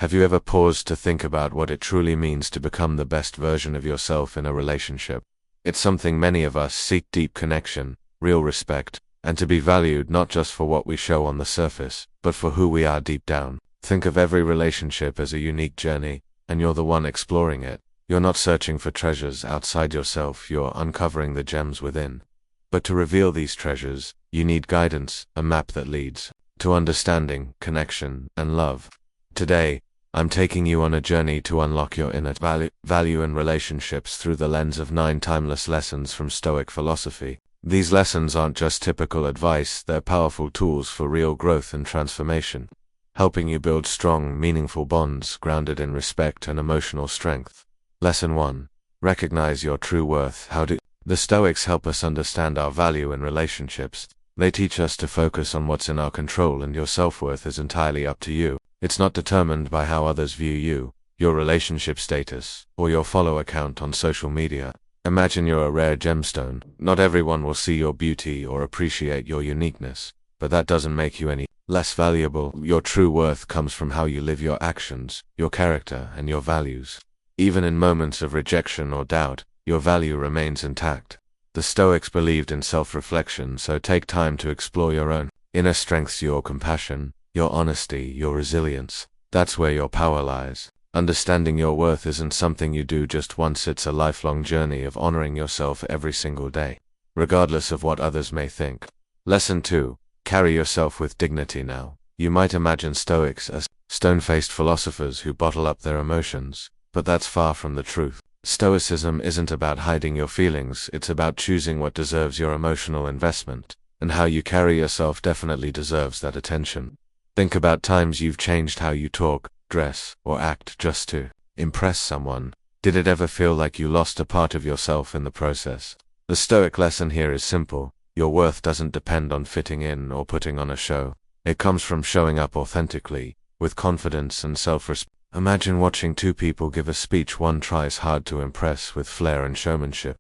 Have you ever paused to think about what it truly means to become the best version of yourself in a relationship? It's something many of us seek: deep connection, real respect, and to be valued not just for what we show on the surface, but for who we are deep down. Think of every relationship as a unique journey, and you're the one exploring it. You're not searching for treasures outside yourself, you're uncovering the gems within. But to reveal these treasures, you need guidance, a map that leads to understanding, connection, and love. Today, I'm taking you on a journey to unlock your inner value in relationships through the lens of 9 timeless lessons from Stoic philosophy. These lessons aren't just typical advice, they're powerful tools for real growth and transformation, helping you build strong, meaningful bonds grounded in respect and emotional strength. Lesson 1. Recognize your true worth. How do the Stoics help us understand our value in relationships? They teach us to focus on what's in our control, and your self-worth is entirely up to you. It's not determined by how others view you, your relationship status, or your follow account on social media. Imagine you're a rare gemstone. Not everyone will see your beauty or appreciate your uniqueness, but that doesn't make you any less valuable. Your true worth comes from how you live, your actions, your character, and your values. Even in moments of rejection or doubt, your value remains intact. The Stoics believed in self-reflection, so take time to explore your own inner strengths, your compassion, your honesty, your resilience. That's where your power lies. Understanding your worth isn't something you do just once, it's a lifelong journey of honoring yourself every single day, regardless of what others may think. Lesson 2. Carry yourself with dignity. Now, you might imagine Stoics as stone-faced philosophers who bottle up their emotions, but that's far from the truth. Stoicism isn't about hiding your feelings, it's about choosing what deserves your emotional investment, and how you carry yourself definitely deserves that attention. Think about times you've changed how you talk, dress, or act just to impress someone. Did it ever feel like you lost a part of yourself in the process? The Stoic lesson here is simple. Your worth doesn't depend on fitting in or putting on a show. It comes from showing up authentically, with confidence and self-respect. Imagine watching 2 people give a speech. One tries hard to impress with flair and showmanship,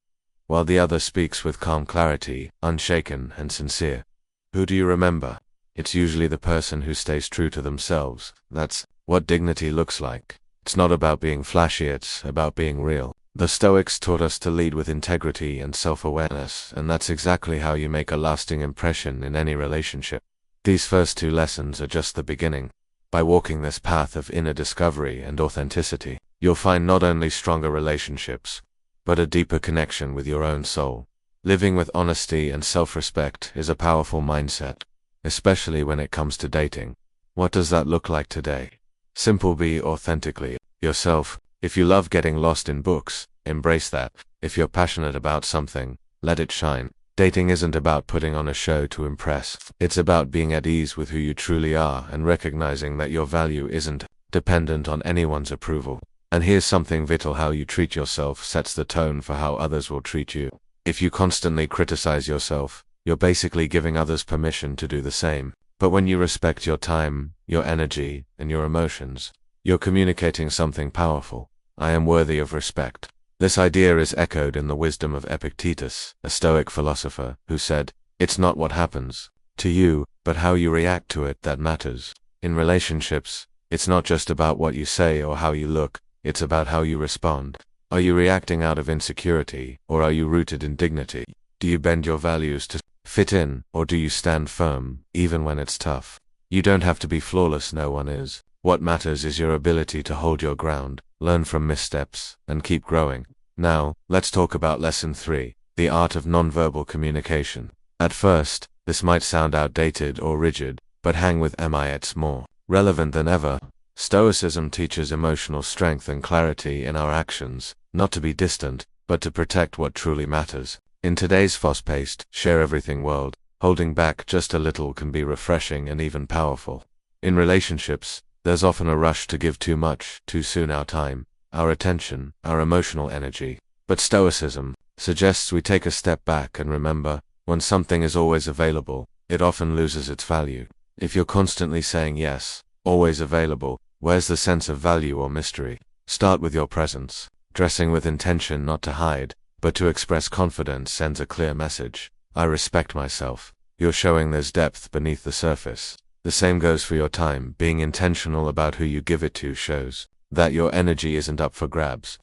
while the other speaks with calm clarity, unshaken and sincere. Who do you remember? It's usually the person who stays true to themselves. That's what dignity looks like. It's not about being flashy, it's about being real. The Stoics taught us to lead with integrity and self-awareness, and that's exactly how you make a lasting impression in any relationship. These first 2 lessons are just the beginning. By walking this path of inner discovery and authenticity, you'll find not only stronger relationships, but a deeper connection with your own soul. Living with honesty and self-respect is a powerful mindset, especially when it comes to dating. What does that look like today? Simple: be authentically yourself. If you love getting lost in books, embrace that. If you're passionate about something, let it shine. Dating isn't about putting on a show to impress. It's about being at ease with who you truly are and recognizing that your value isn't dependent on anyone's approval. And here's something vital: how you treat yourself sets the tone for how others will treat you. If you constantly criticize yourself, you're basically giving others permission to do the same. But when you respect your time, your energy, and your emotions, you're communicating something powerful. I am worthy of respect. This idea is echoed in the wisdom of Epictetus, a Stoic philosopher, who said, "It's not what happens to you, but how you react to it that matters." In relationships, it's not just about what you say or how you look, it's about how you respond. Are you reacting out of insecurity, or are you rooted in dignity? Do you bend your values to fit in, or do you stand firm, even when it's tough? You don't have to be flawless, no one is. What matters is your ability to hold your ground, learn from missteps, and keep growing. Now, let's talk about Lesson 3, the art of nonverbal communication. At first, this might sound outdated or rigid, but hang with me, it's more relevant than ever. Stoicism teaches emotional strength and clarity in our actions, not to be distant, but to protect what truly matters. In today's fast-paced, share-everything world, holding back just a little can be refreshing and even powerful. In relationships, there's often a rush to give too much, too soon: our time, our attention, our emotional energy. But Stoicism suggests we take a step back and remember, when something is always available, it often loses its value. If you're constantly saying yes, always available, where's the sense of value or mystery? Start with your presence. Dressing with intention, not to hide, but to express confidence, sends a clear message. I respect myself. You're showing there's depth beneath the surface. The same goes for your time. Being intentional about who you give it to shows that your energy isn't up for grabs.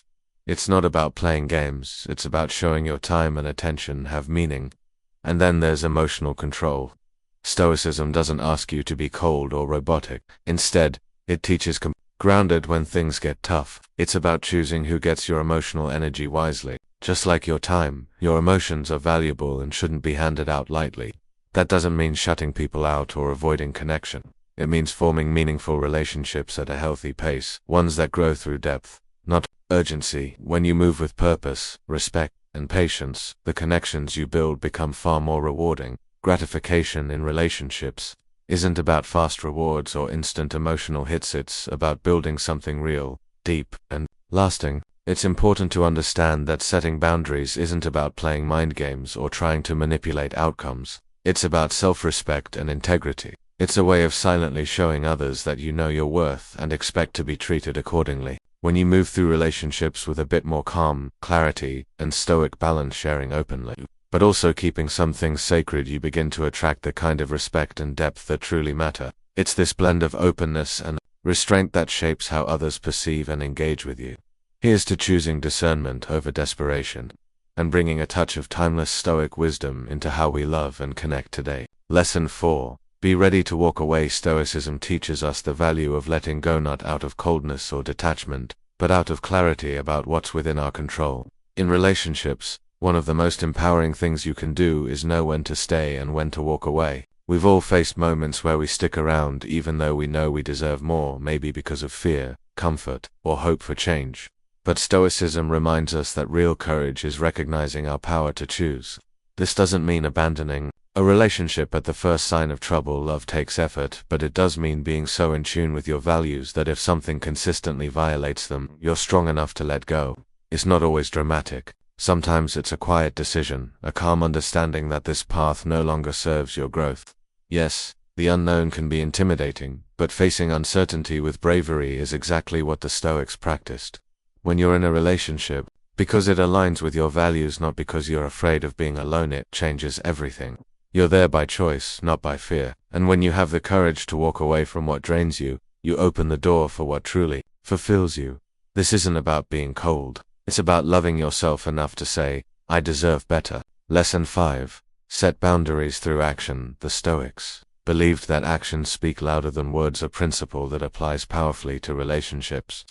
It's not about playing games, it's about showing your time and attention have meaning. And then there's emotional control. Stoicism doesn't ask you to be cold or robotic. Instead, it teaches grounded when things get tough. It's about choosing who gets your emotional energy wisely. Just like your time, your emotions are valuable and shouldn't be handed out lightly. That doesn't mean shutting people out or avoiding connection. It means forming meaningful relationships at a healthy pace, ones that grow through depth, not urgency. When you move with purpose, respect, and patience, the connections you build become far more rewarding. Gratification in relationships isn't about fast rewards or instant emotional hits. It's about building something real, deep, and lasting. It's important to understand that setting boundaries isn't about playing mind games or trying to manipulate outcomes. It's about self-respect and integrity. It's a way of silently showing others that you know your worth and expect to be treated accordingly. When you move through relationships with a bit more calm, clarity, and stoic balance, sharing openly, but also keeping some things sacred, you begin to attract the kind of respect and depth that truly matter. It's this blend of openness and restraint that shapes how others perceive and engage with you. Here's to choosing discernment over desperation, and bringing a touch of timeless stoic wisdom into how we love and connect today. Lesson 4. Be ready to walk away. Stoicism teaches us the value of letting go, not out of coldness or detachment, but out of clarity about what's within our control. In relationships, one of the most empowering things you can do is know when to stay and when to walk away. We've all faced moments where we stick around even though we know we deserve more, maybe because of fear, comfort, or hope for change. But Stoicism reminds us that real courage is recognizing our power to choose. This doesn't mean abandoning a relationship at the first sign of trouble. Love takes effort, but it does mean being so in tune with your values that if something consistently violates them, you're strong enough to let go. It's not always dramatic. Sometimes it's a quiet decision, a calm understanding that this path no longer serves your growth. Yes, the unknown can be intimidating, but facing uncertainty with bravery is exactly what the Stoics practiced. When you're in a relationship, because it aligns with your values, not because you're afraid of being alone, it changes everything. You're there by choice, not by fear. And when you have the courage to walk away from what drains you, you open the door for what truly fulfills you. This isn't about being cold. It's about loving yourself enough to say, I deserve better. Lesson 5. Set boundaries through action. The Stoics believed that actions speak louder than words, a principle that applies powerfully to relationships.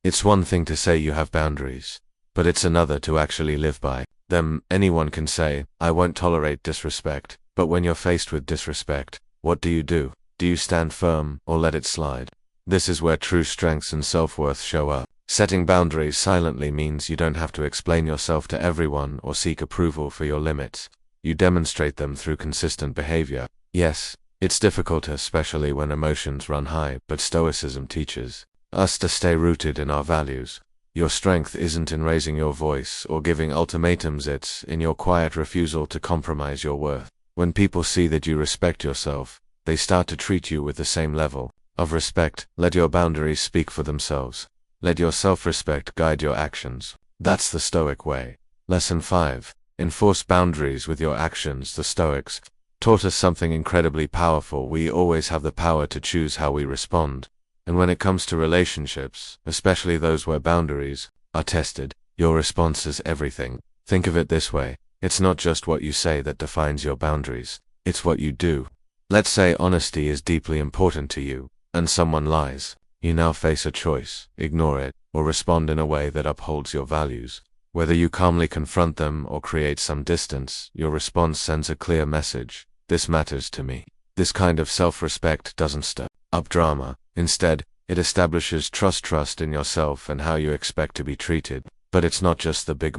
It's one thing to say you have boundaries, but it's another to actually live by them. Anyone can say, I won't tolerate disrespect, but when you're faced with disrespect, what do? Do you stand firm or let it slide? This is where true strengths and self-worth show up. Setting boundaries silently means you don't have to explain yourself to everyone or seek approval for your limits. You demonstrate them through consistent behavior. Yes, it's difficult, especially when emotions run high, but Stoicism teaches us to stay rooted in our values. Your strength isn't in raising your voice or giving ultimatums, it's in your quiet refusal to compromise your worth. When people see that you respect yourself, they start to treat you with the same level of respect. Let your boundaries speak for themselves. Let your self-respect guide your actions. That's the Stoic way. Lesson 5. Enforce boundaries with your actions. The Stoics taught us something incredibly powerful. We always have the power to choose how we respond. And when it comes to relationships, especially those where boundaries are tested, your response is everything. Think of it this way. It's not just what you say that defines your boundaries. It's what you do. Let's say honesty is deeply important to you, and someone lies. You now face a choice: ignore it, or respond in a way that upholds your values. Whether you calmly confront them or create some distance, your response sends a clear message. This matters to me. This kind of self-respect doesn't stir up drama. Instead, it establishes trust in yourself and how you expect to be treated. But it's not just the big